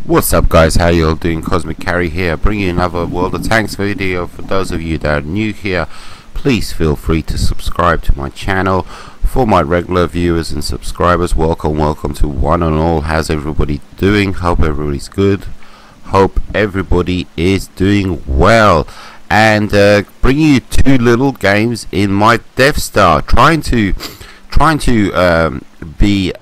What's up guys, how you all doing? Cosmic Carry here, bringing you another World of Tanks video. For those of you that are new here, please feel free to subscribe to my channel. For my regular viewers and subscribers, welcome to one and all. How's everybody doing? Hope everybody's good. Hope everybody is doing well. And bringing you two little games in my Death Star, trying to be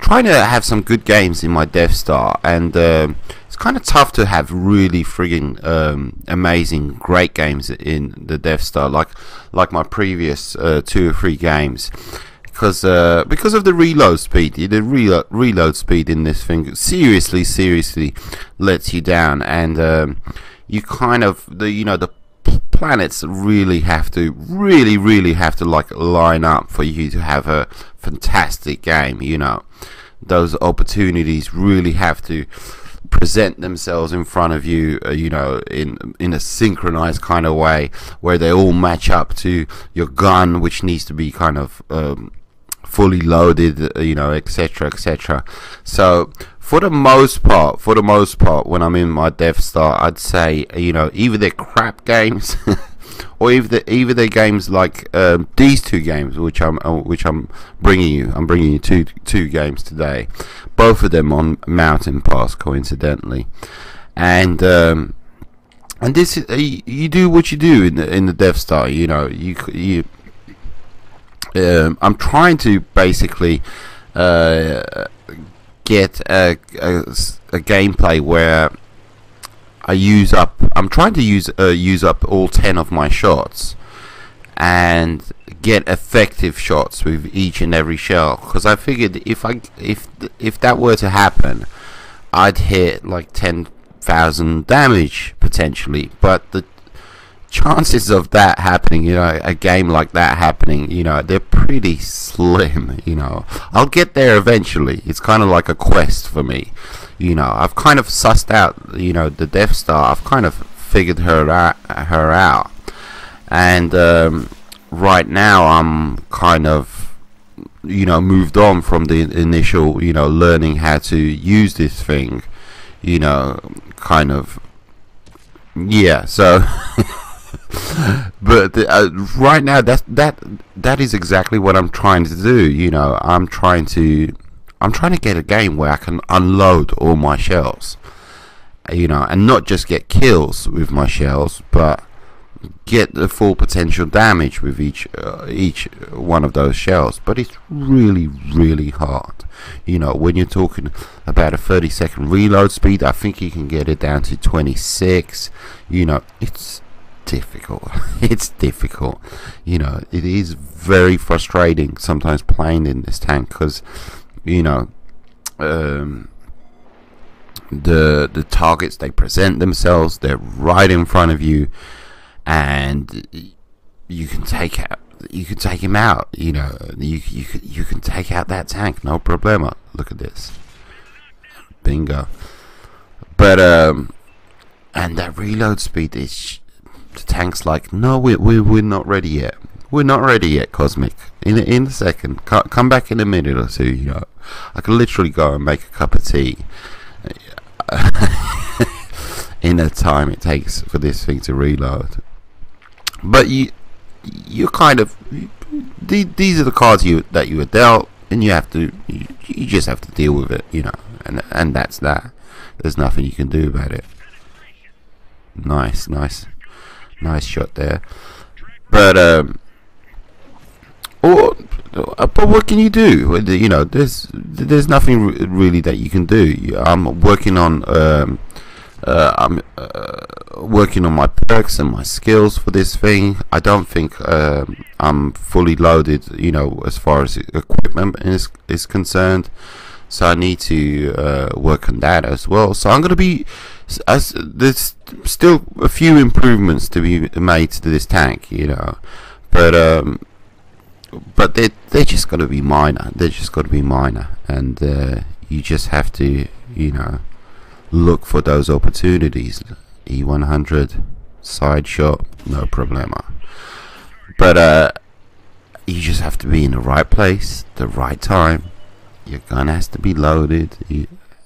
trying to have some good games in my Death Star, and it's kind of tough to have really friggin' amazing, great games in the Death Star, like my previous 2 or 3 games, because of the reload speed. The reload speed in this thing seriously lets you down, and you kind of the planets really have to like line up for you to have a fantastic game. Those opportunities really have to present themselves in front of you, in a synchronized kind of way, where they all match up to your gun, which needs to be kind of fully loaded, etc. So for the most part, when I'm in my Death Star, I'd say, either they're crap games or either they're games like these 2 games, which I'm bringing you. I'm bringing you two games today, both of them on Mountain Pass, coincidentally, and this you do what you do in the Death Star. I'm trying to basically get a gameplay where I'm trying to use up all 10 of my shots and get effective shots with each and every shell, because I figured if that were to happen, I'd hit like 10,000 damage potentially, but the chances of that happening, a game like that happening, they're pretty slim. I'll get there eventually. It's kind of like a quest for me. I've kind of sussed out, the Death Star. I've kind of figured her out, and right now I'm kind of, moved on from the initial, learning how to use this thing, kind of, yeah. So. But right now, that is exactly what I'm trying to do. I'm trying to get a game where I can unload all my shells, and not just get kills with my shells, but get the full potential damage with each one of those shells. But it's really hard. When you're talking about a 30-second reload speed, I think you can get it down to 26. It's difficult. It's difficult. It is very frustrating sometimes playing in this tank, because the targets, they present themselves, they're right in front of you, and you can take him out. You can take out that tank, no problema. Look at this, bingo. But and that reload speed is, the tank's like, no, we're not ready yet. We're not ready yet, Cosmic. In a second, come back in a minute or two. I can literally go and make a cup of tea in the time it takes for this thing to reload. But you're kind of, these are the cards that you were dealt, and you just have to deal with it, and that's that. There's nothing you can do about it. Nice shot there, but what can you do? There's nothing really that you can do. I'm working on working on my perks and my skills for this thing. I don't think I'm fully loaded, as far as equipment is concerned. So I need to work on that as well. So I'm going to be, there's still a few improvements to be made to this tank, but they're just going to be minor. And you just have to, look for those opportunities. E100 side shot, no problema. But you just have to be in the right place, the right time. Your gun has to be loaded,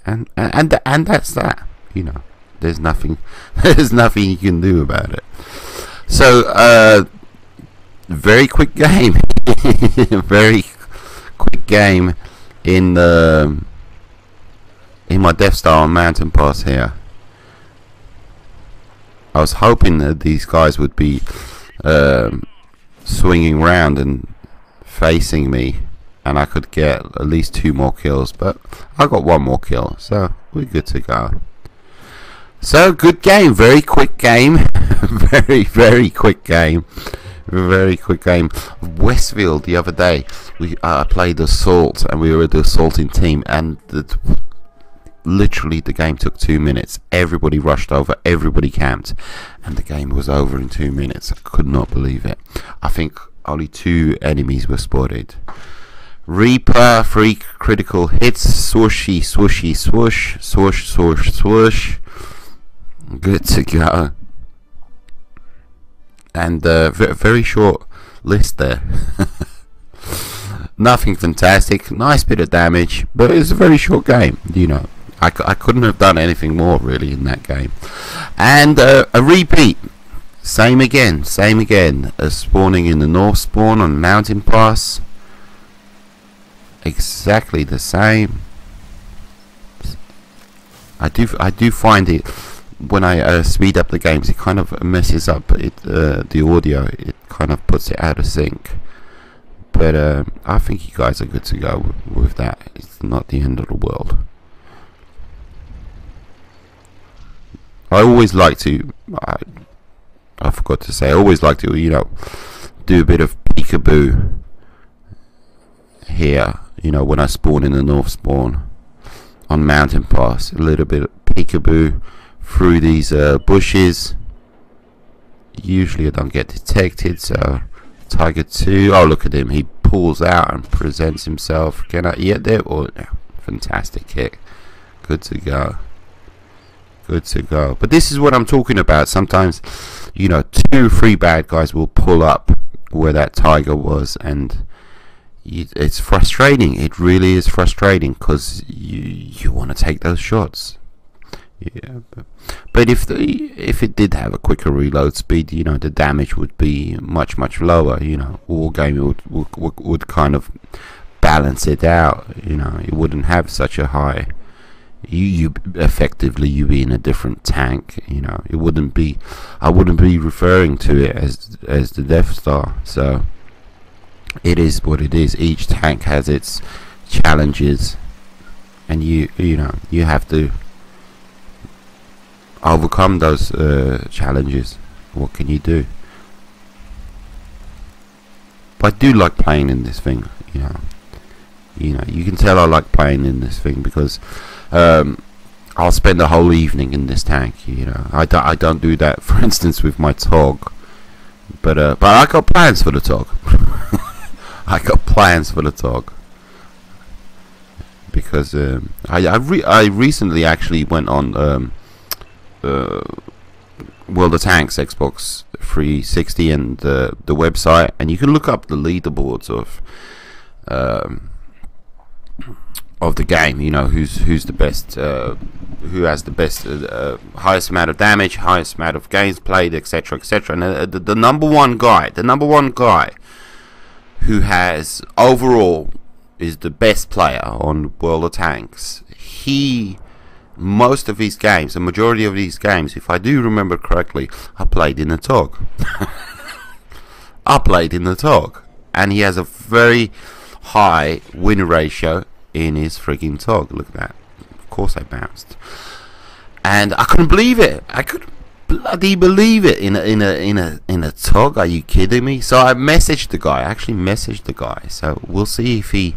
and that's that. You know, there's nothing you can do about it. So very quick game. Very quick game in my Death Star on Mountain Pass here. I was hoping that these guys would be swinging round and facing me, and I could get at least 2 more kills, but I got 1 more kill, so we're good to go. So good game, very quick game. very quick game. Very quick game. Westfield the other day, I played Assault, and we were the assaulting team, and literally the game took 2 minutes. Everybody rushed over, everybody camped, and the game was over in 2 minutes. I could not believe it. I think only 2 enemies were spotted. Reaper, 3 critical hits, swooshy, swooshy, swoosh, swoosh, swoosh, swoosh. Good to go. And very short list there. Nothing fantastic, nice bit of damage, but it's a very short game, you know. I couldn't have done anything more really in that game. And a repeat, same again, spawning in the north spawn on Mountain Pass, exactly the same. I do find it, when I speed up the games, it kind of messes up the audio. It kind of puts it out of sync. But I think you guys are good to go with that. It's not the end of the world. I always like to, I forgot to say, I always like to, you know, do a bit of peekaboo here, you know, when I spawn in the north spawn on Mountain Pass. A little bit of peekaboo through these bushes. Usually I don't get detected, so Tiger 2, oh look at him, he pulls out and presents himself. Can I, yeah, there, oh, fantastic hit. Good to go. Good to go. But this is what I'm talking about. Sometimes, you know, 2 or 3 bad guys will pull up where that tiger was, and it's frustrating. It really is frustrating, because you want to take those shots. Yeah, but if it did have a quicker reload speed, you know, the damage would be much lower. You know, Wargaming would kind of balance it out. You know, it wouldn't have such a high. You effectively, you be in a different tank. You know, it wouldn't be. I wouldn't be referring to it as the Death Star. So it is what it is. Each tank has its challenges, and you know, you have to overcome those challenges. What can you do? But I do like playing in this thing. You know, you can tell I like playing in this thing, because I'll spend the whole evening in this tank. You know, I don't do that, for instance, with my TOG. But I got plans for the TOG. I got plans for the TOG, because I recently actually went on World of Tanks Xbox 360 and the website, and you can look up the leaderboards of the game. You know, who's the best, who has the best, highest amount of damage, highest amount of games played, etc., etc. And the number one guy who has overall is the best player on World of Tanks. Most of these games, the majority of these games, if I do remember correctly, I played in the TOG. I played in the TOG, and he has a very high win ratio in his freaking TOG. Look at that. Of course I bounced, and I couldn't believe it. I could bloody believe it in a TOG. Are you kidding me? So I messaged the guy. I actually messaged the guy. So we'll see if he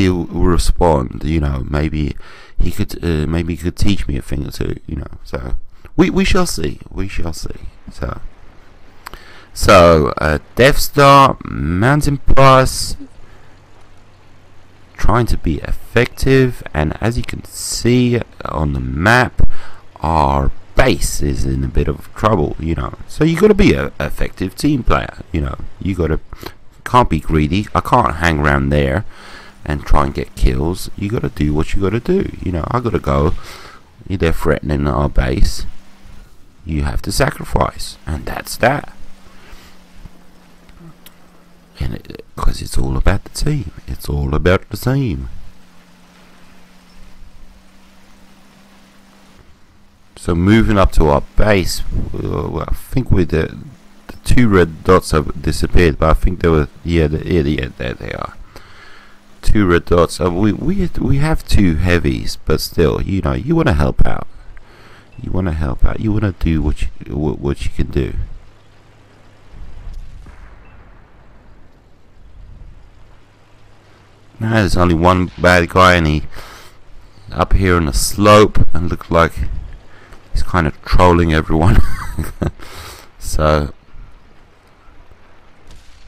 will respond. You know, maybe he could teach me a thing or two. You know, so we shall see. We shall see. So Death Star, Mountain Pass, trying to be effective, and as you can see on the map, our base is in a bit of trouble. You know, so you got to be an effective team player. You know, can't be greedy. I can't hang around there and try and get kills, you gotta do what you gotta do. You know, I gotta go. They're threatening our base. You have to sacrifice, and that's that. And because it's all about the team. It's all about the team. So moving up to our base, well, I think with the 2 red dots have disappeared, but I think there were, yeah, there they are. 2 red dots. We have 2 heavies, but still, you know, you want to help out. You want to help out. You want to do what you can do. Now there's only one bad guy, and he up here on the slope, and looks like he's kind of trolling everyone. So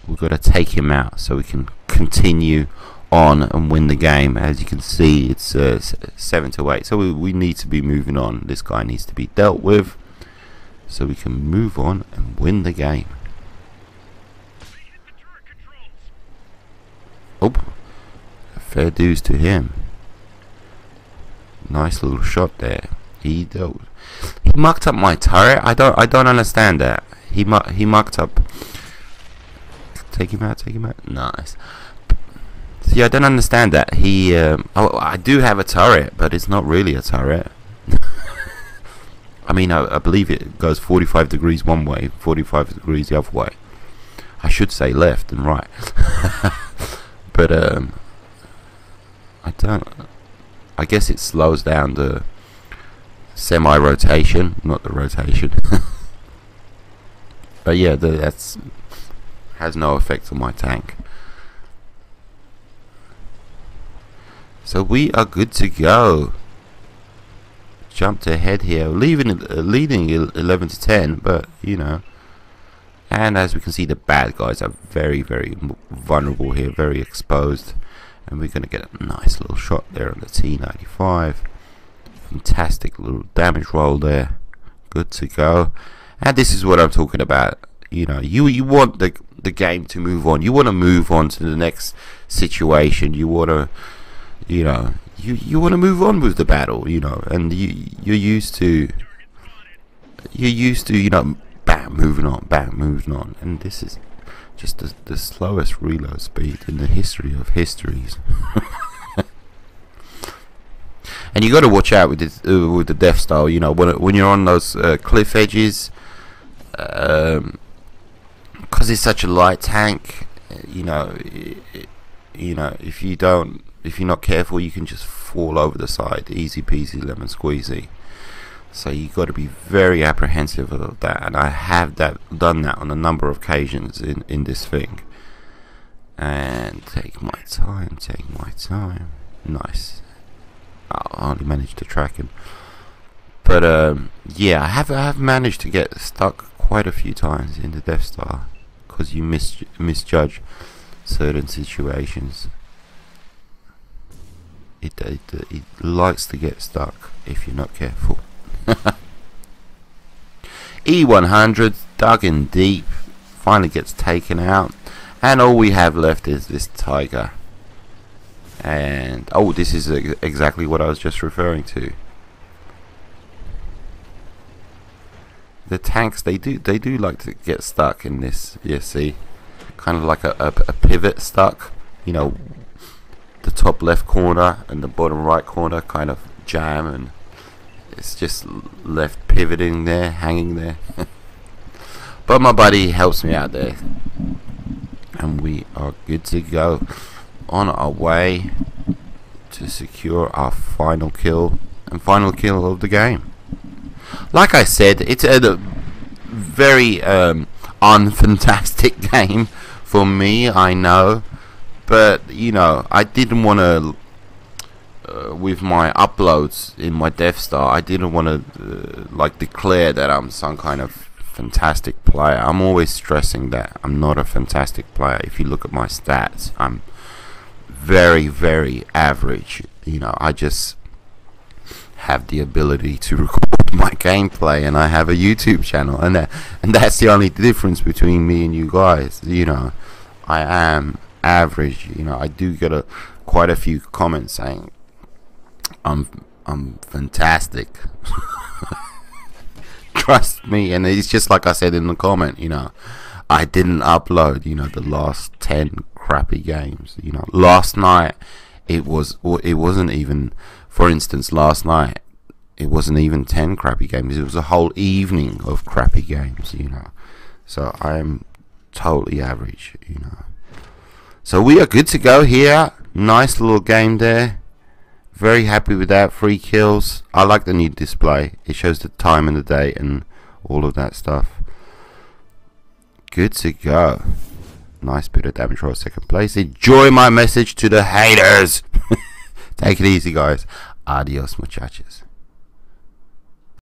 we've got to take him out so we can continue on and win the game. As you can see, it's 7-8, so we need to be moving on. This guy needs to be dealt with so we can move on and win the game. Oh, fair dues to him. Nice little shot there. He mucked up my turret. I don't understand that. He mucked up. Take him out. Nice. See, I don't understand that. I do have a turret, but it's not really a turret. I mean, I believe it goes 45 degrees one way, 45 degrees the other way. I should say left and right. But I guess it slows down the semi-rotation, not the rotation. But yeah, that's has no effect on my tank. So we are good to go. Jumped ahead here, leading 11-10, but you know. And as we can see, the bad guys are very vulnerable here, very exposed. And we're going to get a nice little shot there on the T95. Fantastic little damage roll there. Good to go. And this is what I'm talking about. You know, you want the game to move on. You want to move on to the next situation. You want to, you know, you want to move on with the battle. You know, and you're used to, you know, bam, moving on. And this is just the slowest reload speed in the history of histories. And you got to watch out with the death style. You know, when you're on those cliff edges, because it's such a light tank. You know, if you're not careful, you can just fall over the side. Easy peasy lemon squeezy. So you got to be very apprehensive of that, and I have done that on a number of occasions in this thing. And take my time. Nice. I only managed to track him, but yeah, I have managed to get stuck quite a few times in the Death Star because you misjudge certain situations. It likes to get stuck if you're not careful. E100 dug in deep, finally gets taken out, and all we have left is this Tiger. And oh, this is exactly what I was just referring to. The tanks, they do like to get stuck in this. You see, kind of like a pivot stuck. You know, the top left corner and the bottom right corner kind of jam, and it's just left pivoting there, hanging there. But my buddy helps me out there, and we are good to go on our way to secure our final kill of the game. Like I said, it's a very unfantastic game for me, I know, but you know, I didn't want to with my uploads in my Death Star, I didn't want to like declare that I'm some kind of fantastic player. I'm always stressing that I'm not a fantastic player. If you look at my stats, I'm very average. You know, I just have the ability to record my gameplay, and I have a YouTube channel, and that's the only difference between me and you guys. You know, I am average. You know, I do get quite a few comments saying I'm fantastic. Trust me. And it's just like I said in the comment, you know, I didn't upload, you know, the last 10 crappy games. You know, last night it wasn't even, for instance, last night it wasn't even 10 crappy games. It was a whole evening of crappy games, you know. So I am totally average, you know. So we are good to go here. Nice little game there. Very happy with that. 3 kills. I like the new display. It shows the time and the date and all of that stuff. Good to go. Nice bit of damage roll, second place. Enjoy my message to the haters. Take it easy, guys. Adios, muchachos.